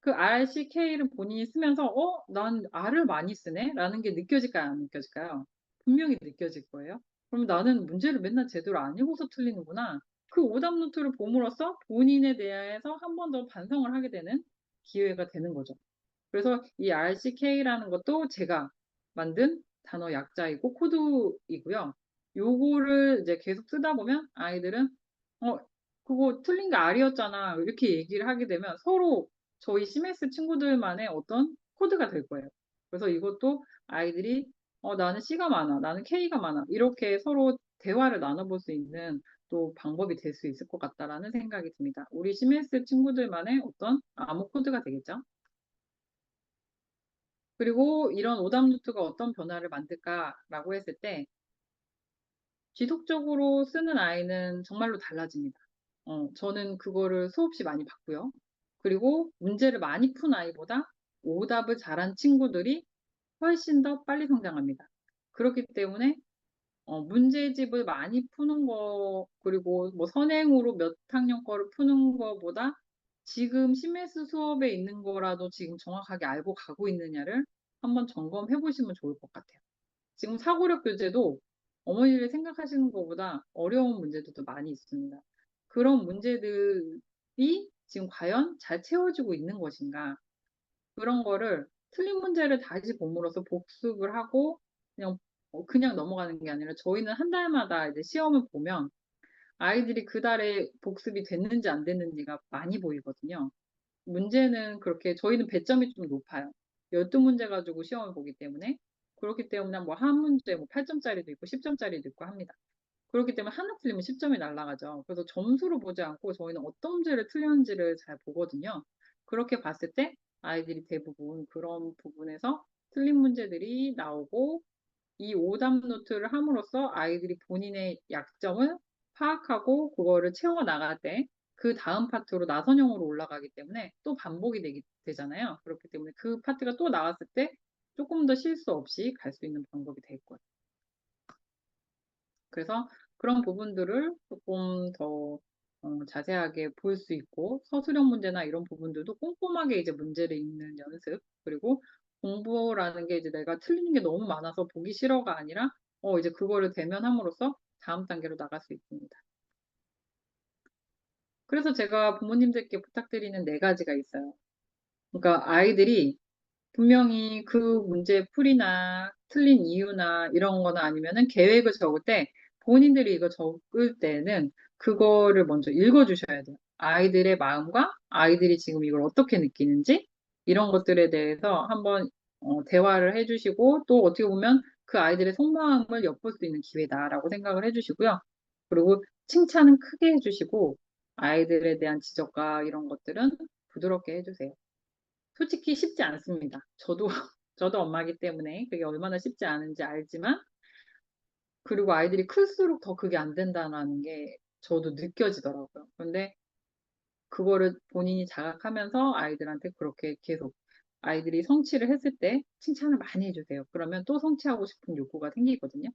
그 R, C, K를 본인이 쓰면서 난 R을 많이 쓰네? 라는 게 느껴질까요? 안 느껴질까요? 분명히 느껴질 거예요. 그럼 나는 문제를 맨날 제대로 안 읽어서 틀리는구나. 그 오답 노트를 봄으로써 본인에 대해서 한 번 더 반성을 하게 되는 기회가 되는 거죠. 그래서 이 RCK라는 것도 제가 만든 단어 약자이고 코드이고요. 요거를 이제 계속 쓰다 보면 아이들은 어 그거 틀린 게 R이었잖아 이렇게 얘기를 하게 되면 서로 저희 CMS 친구들만의 어떤 코드가 될 거예요. 그래서 이것도 아이들이 나는 C가 많아, 나는 K가 많아 이렇게 서로 대화를 나눠볼 수 있는 또 방법이 될 수 있을 것 같다라는 생각이 듭니다. 우리 CMS 친구들만의 어떤 암호 코드가 되겠죠. 그리고 이런 오답 노트가 어떤 변화를 만들까라고 했을 때 지속적으로 쓰는 아이는 정말로 달라집니다. 저는 그거를 수없이 많이 봤고요. 그리고 문제를 많이 푼 아이보다 오답을 잘한 친구들이 훨씬 더 빨리 성장합니다. 그렇기 때문에 문제집을 많이 푸는 거 그리고 뭐 선행으로 몇 학년 거를 푸는 거보다 지금 심해수 수업에 있는 거라도 지금 정확하게 알고 가고 있느냐를 한번 점검해 보시면 좋을 것 같아요. 지금 사고력 교재도 어머니를 생각하시는 것보다 어려운 문제들도 많이 있습니다. 그런 문제들이 지금 과연 잘 채워지고 있는 것인가? 그런 거를 틀린 문제를 다시 봄으로써 복습을 하고 그냥 넘어가는 게 아니라 저희는 한 달마다 이제 시험을 보면 아이들이 그 달에 복습이 됐는지 안 됐는지가 많이 보이거든요. 문제는 그렇게 저희는 배점이 좀 높아요. 12문제 가지고 시험을 보기 때문에 그렇기 때문에 뭐 한 문제 뭐 8점짜리도 있고 10점짜리도 있고 합니다. 그렇기 때문에 하나 틀리면 10점이 날아가죠. 그래서 점수로 보지 않고 저희는 어떤 문제를 틀렸는지를 잘 보거든요. 그렇게 봤을 때 아이들이 대부분 그런 부분에서 틀린 문제들이 나오고 이 오답 노트를 함으로써 아이들이 본인의 약점을 파악하고 그거를 채워 나갈 때 그 다음 파트로 나선형으로 올라가기 때문에 또 반복이 되잖아요. 그렇기 때문에 그 파트가 또 나왔을 때 조금 더 실수 없이 갈 수 있는 방법이 될 거예요. 그래서 그런 부분들을 조금 더 자세하게 볼 수 있고 서술형 문제나 이런 부분들도 꼼꼼하게 이제 문제를 읽는 연습 그리고 공부라는 게 이제 내가 틀리는 게 너무 많아서 보기 싫어가 아니라 이제 그거를 대면함으로써 다음 단계로 나갈 수 있습니다. 그래서 제가 부모님들께 부탁드리는 네 가지가 있어요. 그러니까 아이들이 분명히 그 문제 풀이나 틀린 이유나 이런 거나 아니면은 계획을 적을 때 본인들이 이거 적을 때는 그거를 먼저 읽어주셔야 돼요. 아이들의 마음과 아이들이 지금 이걸 어떻게 느끼는지 이런 것들에 대해서 한번 대화를 해주시고 또 어떻게 보면 그 아이들의 속마음을 엿볼 수 있는 기회다라고 생각을 해주시고요. 그리고 칭찬은 크게 해주시고 아이들에 대한 지적과 이런 것들은 부드럽게 해주세요. 솔직히 쉽지 않습니다. 저도, 저도 엄마이기 때문에 그게 얼마나 쉽지 않은지 알지만, 그리고 아이들이 클수록 더 그게 안 된다는 게 저도 느껴지더라고요. 근데 그거를 본인이 자각하면서 아이들한테 그렇게 계속 아이들이 성취를 했을 때 칭찬을 많이 해주세요. 그러면 또 성취하고 싶은 욕구가 생기거든요.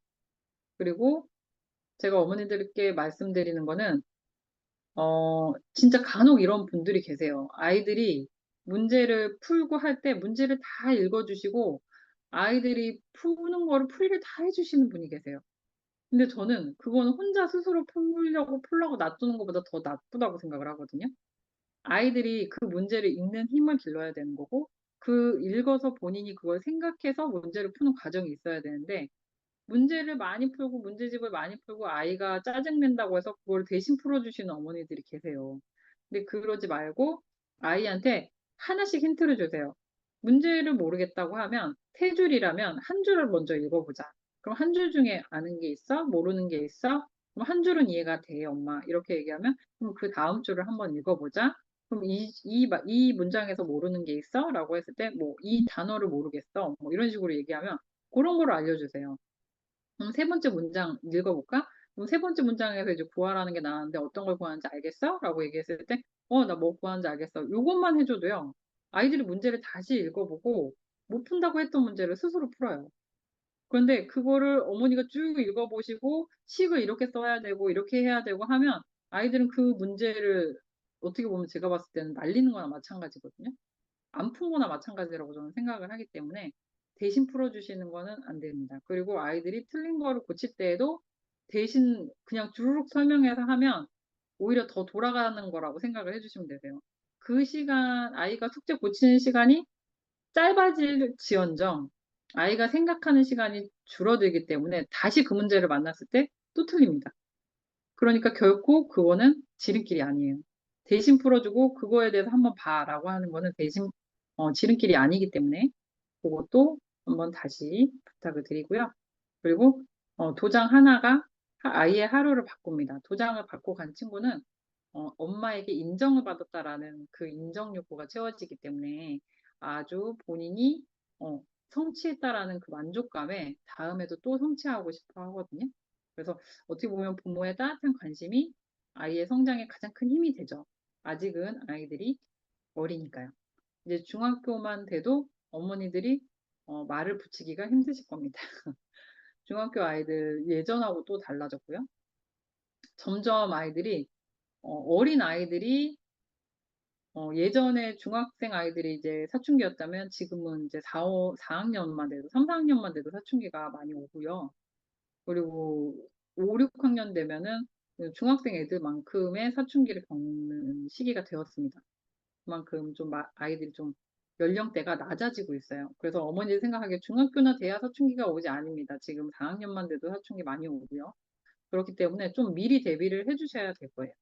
그리고 제가 어머니들께 말씀드리는 거는, 진짜 간혹 이런 분들이 계세요. 아이들이 문제를 풀고 할 때 문제를 다 읽어주시고, 아이들이 푸는 거를 풀이를 다 해주시는 분이 계세요. 근데 저는 그거는 혼자 스스로 풀려고 놔두는 것보다 더 나쁘다고 생각을 하거든요. 아이들이 그 문제를 읽는 힘을 길러야 되는 거고, 그 읽어서 본인이 그걸 생각해서 문제를 푸는 과정이 있어야 되는데, 문제를 많이 풀고 문제집을 많이 풀고 아이가 짜증낸다고 해서 그걸 대신 풀어주시는 어머니들이 계세요. 근데 그러지 말고 아이한테 하나씩 힌트를 주세요. 문제를 모르겠다고 하면 세 줄이라면 한 줄을 먼저 읽어보자. 그럼 한 줄 중에 아는 게 있어? 모르는 게 있어? 그럼 한 줄은 이해가 돼, 엄마. 이렇게 얘기하면 그럼 그 다음 줄을 한번 읽어보자. 그럼 이 문장에서 모르는 게 있어? 라고 했을 때, 뭐, 이 단어를 모르겠어. 뭐, 이런 식으로 얘기하면 그런 거를 알려주세요. 그럼 세 번째 문장 읽어볼까? 그럼 세 번째 문장에서 이제 구하라는 게 나왔는데 어떤 걸 구하는지 알겠어? 라고 얘기했을 때, 나 뭐 구하는지 알겠어. 요것만 해줘도요. 아이들이 문제를 다시 읽어보고 못 푼다고 했던 문제를 스스로 풀어요. 그런데 그거를 어머니가 쭉 읽어보시고 식을 이렇게 써야 되고 이렇게 해야 되고 하면 아이들은 그 문제를 어떻게 보면 제가 봤을 때는 날리는 거나 마찬가지거든요. 안 푼 거나 마찬가지라고 저는 생각을 하기 때문에 대신 풀어주시는 거는 안 됩니다. 그리고 아이들이 틀린 거를 고칠 때에도 대신 그냥 주르륵 설명해서 하면 오히려 더 돌아가는 거라고 생각을 해주시면 되세요. 그 시간, 아이가 숙제 고치는 시간이 짧아질지언정 아이가 생각하는 시간이 줄어들기 때문에 다시 그 문제를 만났을 때 또 틀립니다. 그러니까 결코 그거는 지름길이 아니에요. 대신 풀어주고 그거에 대해서 한번 봐라고 하는 거는 대신 지름길이 아니기 때문에 그것도 한번 다시 부탁을 드리고요. 그리고 도장 하나가 아이의 하루를 바꿉니다. 도장을 받고 간 친구는 엄마에게 인정을 받았다라는 그 인정 욕구가 채워지기 때문에 아주 본인이 성취했다라는 그 만족감에 다음에도 또 성취하고 싶어 하거든요. 그래서 어떻게 보면 부모의 따뜻한 관심이 아이의 성장에 가장 큰 힘이 되죠. 아직은 아이들이 어리니까요. 이제 중학교만 돼도 어머니들이 말을 붙이기가 힘드실 겁니다. 중학교 아이들 예전하고 또 달라졌고요. 점점 아이들이 어린 아이들이 예전에 중학생 아이들이 이제 사춘기였다면 지금은 이제 4학년만 돼도 3, 4학년만 돼도 사춘기가 많이 오고요. 그리고 5, 6학년 되면은 그 중학생 애들만큼의 사춘기를 겪는 시기가 되었습니다. 그만큼 좀 아이들이 좀 연령대가 낮아지고 있어요. 그래서 어머니들 생각하기에 중학교나 돼야 사춘기가 오지 않습니다. 지금 4학년만 돼도 사춘기 많이 오고요. 그렇기 때문에 좀 미리 대비를 해주셔야 될 거예요.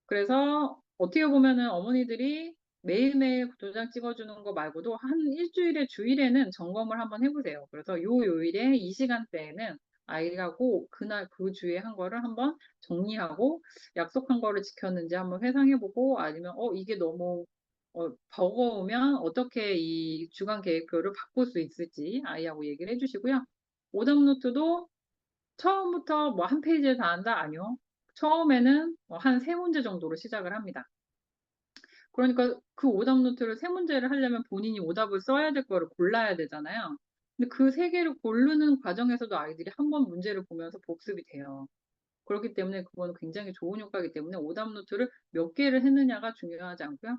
그래서 어떻게 보면은 어머니들이 매일매일 도장 찍어주는 거 말고도 한 일주일에 주일에는 점검을 한번 해보세요. 그래서 요일에 이 시간대에는 아이하고 그날 그 주에 한 거를 한번 정리하고 약속한 거를 지켰는지 한번 회상해보고 아니면 이게 너무 버거우면 어떻게 이 주간 계획표를 바꿀 수 있을지 아이하고 얘기를 해주시고요. 오답노트도 처음부터 뭐 한 페이지를 다 한다? 아니요. 처음에는 한 세 문제 정도로 시작을 합니다. 그러니까 그 오답 노트를 세 문제를 하려면 본인이 오답을 써야 될 거를 골라야 되잖아요. 근데 그 세 개를 고르는 과정에서도 아이들이 한 번 문제를 보면서 복습이 돼요. 그렇기 때문에 그거는 굉장히 좋은 효과이기 때문에 오답 노트를 몇 개를 했느냐가 중요하지 않고요.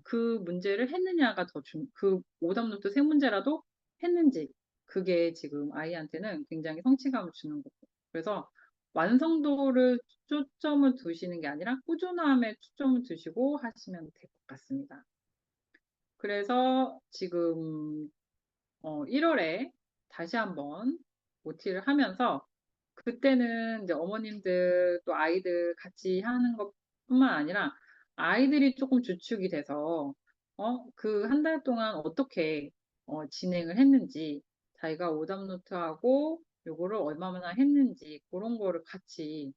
그 문제를 했느냐가 그 오답 노트 세 문제라도 했는지 그게 지금 아이한테는 굉장히 성취감을 주는 거고. 그래서 완성도를 초점을 두시는 게 아니라 꾸준함에 초점을 두시고 하시면 될 것 같습니다. 그래서 지금 1월에 다시 한번 OT를 하면서 그때는 이제 어머님들 또 아이들 같이 하는 것뿐만 아니라 아이들이 조금 주축이 돼서 그 한 달 동안 어떻게 진행을 했는지 자기가 오답노트하고 요거를 얼마나 했는지 그런 거를 같이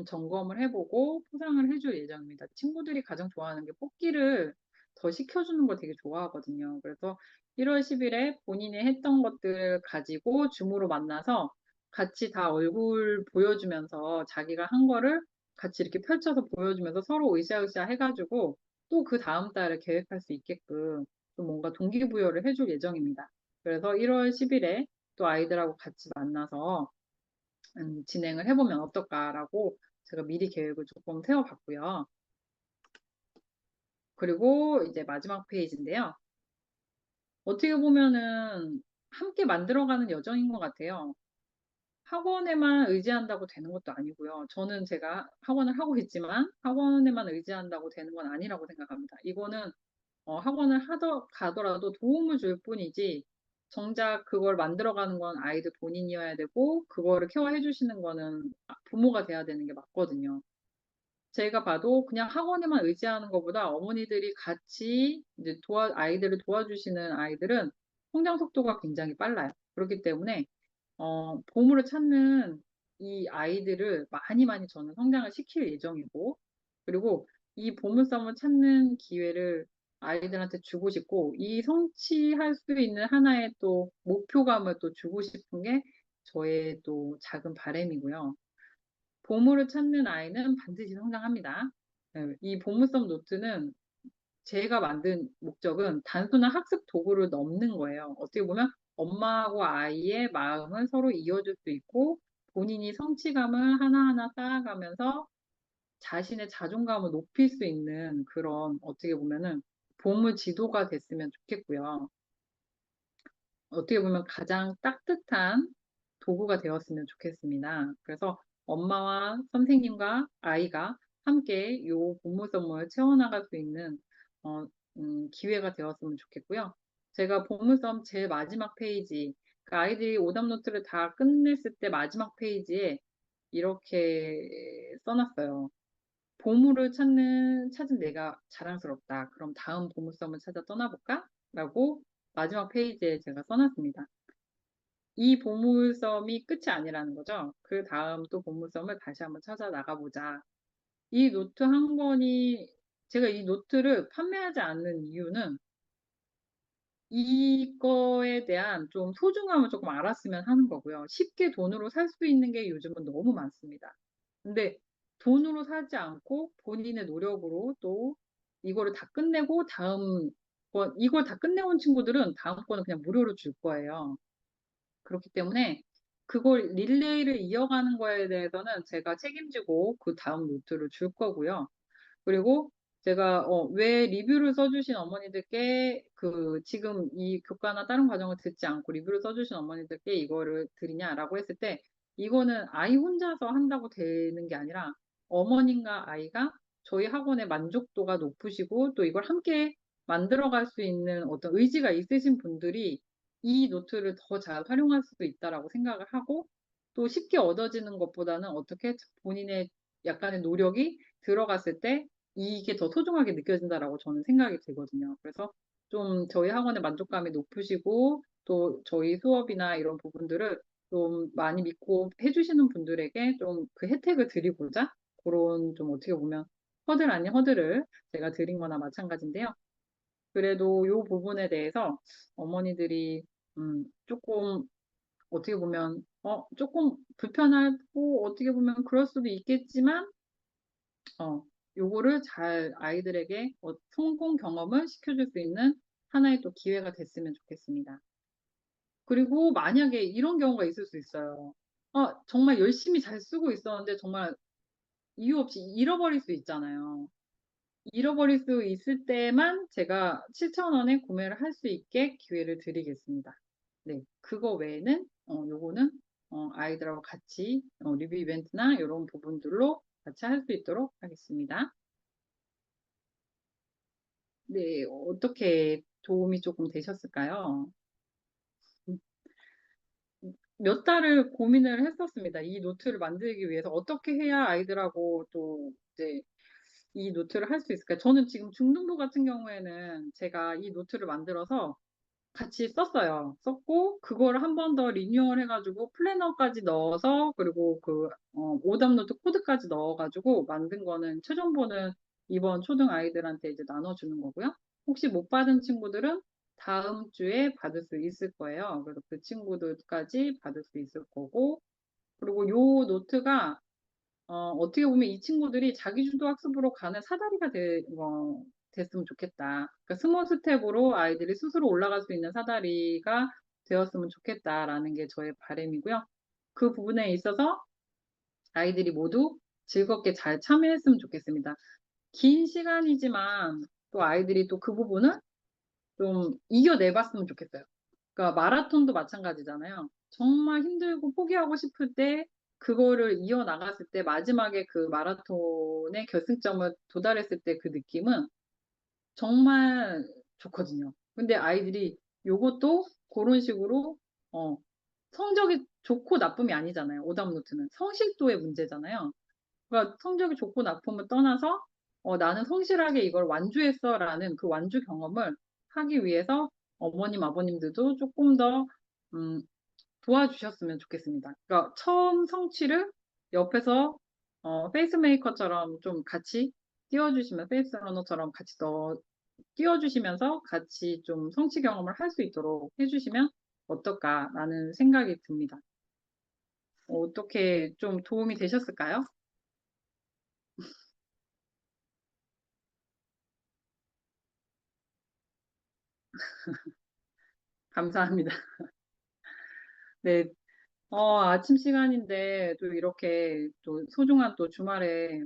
점검을 해보고 포상을 해줄 예정입니다. 친구들이 가장 좋아하는 게 뽑기를 더 시켜주는 걸 되게 좋아하거든요. 그래서 1월 10일에 본인이 했던 것들을 가지고 줌으로 만나서 같이 다 얼굴 보여주면서 자기가 한 거를 같이 이렇게 펼쳐서 보여주면서 서로 으쌰으쌰 해가지고 또 그 다음 달에 계획할 수 있게끔 좀 뭔가 동기부여를 해줄 예정입니다. 그래서 1월 10일에 또 아이들하고 같이 만나서 진행을 해보면 어떨까라고 제가 미리 계획을 조금 세워봤고요. 그리고 이제 마지막 페이지인데요. 어떻게 보면은 함께 만들어가는 여정인 것 같아요. 학원에만 의지한다고 되는 것도 아니고요. 저는 제가 학원을 하고 있지만 학원에만 의지한다고 되는 건 아니라고 생각합니다. 이거는 학원을 가더라도 도움을 줄 뿐이지 정작 그걸 만들어가는 건 아이들 본인이어야 되고 그거를 케어해 주시는 거는 부모가 돼야 되는 게 맞거든요. 제가 봐도 그냥 학원에만 의지하는 것보다 어머니들이 같이 이제 아이들을 도와주시는 아이들은 성장 속도가 굉장히 빨라요. 그렇기 때문에 보물을 찾는 이 아이들을 많이 많이 저는 성장을 시킬 예정이고, 그리고 이 보물섬을 찾는 기회를 아이들한테 주고 싶고, 이 성취할 수 있는 하나의 또 목표감을 또 주고 싶은 게 저의 또 작은 바람이고요. 보물을 찾는 아이는 반드시 성장합니다. 네, 이 보물섬 노트는 제가 만든 목적은 단순한 학습 도구를 넘는 거예요. 어떻게 보면 엄마하고 아이의 마음을 서로 이어줄 수 있고 본인이 성취감을 하나하나 쌓아가면서 자신의 자존감을 높일 수 있는 그런 어떻게 보면은 보물 지도가 됐으면 좋겠고요. 어떻게 보면 가장 따뜻한 도구가 되었으면 좋겠습니다. 그래서 엄마와 선생님과 아이가 함께 이 보물섬을 채워나갈 수 있는 어, 기회가 되었으면 좋겠고요. 제가 보물섬 제일 마지막 페이지, 그 아이들이 오답 노트를 다 끝냈을 때 마지막 페이지에 이렇게 써놨어요. 보물을 찾은 내가 자랑스럽다. 그럼 다음 보물섬을 찾아 떠나볼까? 라고 마지막 페이지에 제가 써놨습니다. 이 보물섬이 끝이 아니라는 거죠. 그 다음 또 보물섬을 다시 한번 찾아 나가보자. 이 노트 한 권이, 제가 이 노트를 판매하지 않는 이유는 이거에 대한 좀 소중함을 조금 알았으면 하는 거고요. 쉽게 돈으로 살 수 있는 게 요즘은 너무 많습니다. 근데 돈으로 사지 않고 본인의 노력으로 또 이거를 다 끝내고 이걸 다 끝내온 친구들은 다음 거는 그냥 무료로 줄 거예요. 그렇기 때문에 그걸 릴레이를 이어가는 거에 대해서는 제가 책임지고 그 다음 노트를 줄 거고요. 그리고 제가 왜 리뷰를 써주신 어머니들께 그 지금 이 교과나 다른 과정을 듣지 않고 리뷰를 써주신 어머니들께 이거를 드리냐라고 했을 때 이거는 아이 혼자서 한다고 되는 게 아니라 어머님과 아이가 저희 학원의 만족도가 높으시고 또 이걸 함께 만들어갈 수 있는 어떤 의지가 있으신 분들이 이 노트를 더 잘 활용할 수도 있다라고 생각을 하고 또 쉽게 얻어지는 것보다는 어떻게 본인의 약간의 노력이 들어갔을 때 이게 더 소중하게 느껴진다라고 저는 생각이 들거든요. 그래서 좀 저희 학원의 만족감이 높으시고 또 저희 수업이나 이런 부분들을 좀 많이 믿고 해주시는 분들에게 좀 그 혜택을 드리고자 그런 좀 어떻게 보면 허들 아닌 허들을 제가 드린 거나 마찬가지인데요. 그래도 이 부분에 대해서 어머니들이 조금 어떻게 보면 조금 불편하고 어떻게 보면 그럴 수도 있겠지만 어, 요거를 잘 아이들에게 성공 경험을 시켜줄 수 있는 하나의 또 기회가 됐으면 좋겠습니다. 그리고 만약에 이런 경우가 있을 수 있어요. 정말 열심히 잘 쓰고 있었는데 정말 이유 없이 잃어버릴 수 있잖아요. 잃어버릴 수 있을 때만 제가 7,000원에 구매를 할 수 있게 기회를 드리겠습니다. 네, 그거 외에는 요거는 아이들하고 같이 리뷰 이벤트나 이런 부분들로 같이 할 수 있도록 하겠습니다. 네, 어떻게 도움이 조금 되셨을까요? 몇 달을 고민을 했었습니다. 이 노트를 만들기 위해서 어떻게 해야 아이들하고 또 이제 이 노트를 할 수 있을까? 저는 지금 중등부 같은 경우에는 제가 이 노트를 만들어서 같이 썼어요. 썼고, 그걸 한 번 더 리뉴얼 해가지고 플래너까지 넣어서, 그리고 오답 노트 코드까지 넣어가지고 만든 거는 최종본은 이번 초등 아이들한테 이제 나눠주는 거고요. 혹시 못 받은 친구들은 다음 주에 받을 수 있을 거예요. 그래서 그 친구들까지 받을 수 있을 거고, 그리고 요 노트가 어떻게 보면 이 친구들이 자기주도 학습으로 가는 사다리가 됐으면 좋겠다. 그러니까 스몰 스텝으로 아이들이 스스로 올라갈 수 있는 사다리가 되었으면 좋겠다라는 게 저의 바람이고요. 그 부분에 있어서 아이들이 모두 즐겁게 잘 참여했으면 좋겠습니다. 긴 시간이지만 또 아이들이 또 그 부분을 좀 이겨내봤으면 좋겠어요. 그러니까 마라톤도 마찬가지잖아요. 정말 힘들고 포기하고 싶을 때 그거를 이어나갔을 때 마지막에 그 마라톤의 결승점을 도달했을 때 그 느낌은 정말 좋거든요. 근데 아이들이 요것도 그런 식으로 어, 성적이 좋고 나쁨이 아니잖아요. 오답노트는 성실도의 문제잖아요. 그러니까 성적이 좋고 나쁨을 떠나서 나는 성실하게 이걸 완주했어라는 그 완주 경험을 하기 위해서 어머님, 아버님들도 조금 더 음, 도와주셨으면 좋겠습니다. 그러니까 처음 성취를 옆에서 페이스메이커처럼 좀 같이 띄워주시면 페이스러너처럼 같이 더 띄워주시면서 같이 좀 성취 경험을 할 수 있도록 해주시면 어떨까라는 생각이 듭니다. 어떻게 좀 도움이 되셨을까요? 감사합니다. 네, 아침 시간인데 또 이렇게 또 소중한 또 주말에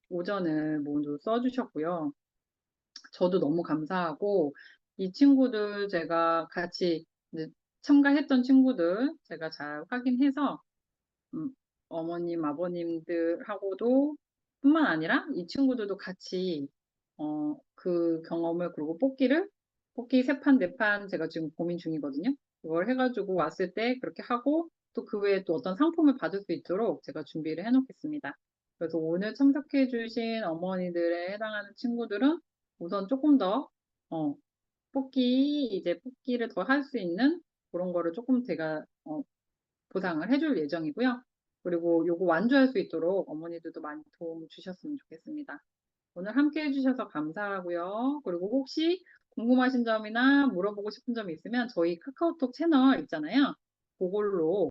오전을 모두 써주셨고요. 저도 너무 감사하고 이 친구들 제가 같이 이제 참가했던 친구들 제가 잘 확인해서 음, 어머님, 아버님들하고도 뿐만 아니라 이 친구들도 같이 그 경험을 그리고 뽑기 세 판, 네 판 제가 지금 고민 중이거든요. 그걸 해가지고 왔을 때 그렇게 하고 또 그 외에 또 어떤 상품을 받을 수 있도록 제가 준비를 해놓겠습니다. 그래서 오늘 참석해주신 어머니들에 해당하는 친구들은 우선 조금 더 어, 뽑기를 더 할 수 있는 그런 거를 조금 제가 보상을 해줄 예정이고요. 그리고 요거 완주할 수 있도록 어머니들도 많이 도움 주셨으면 좋겠습니다. 오늘 함께 해주셔서 감사하고요. 그리고 혹시 궁금하신 점이나 물어보고 싶은 점이 있으면 저희 카카오톡 채널 있잖아요. 그걸로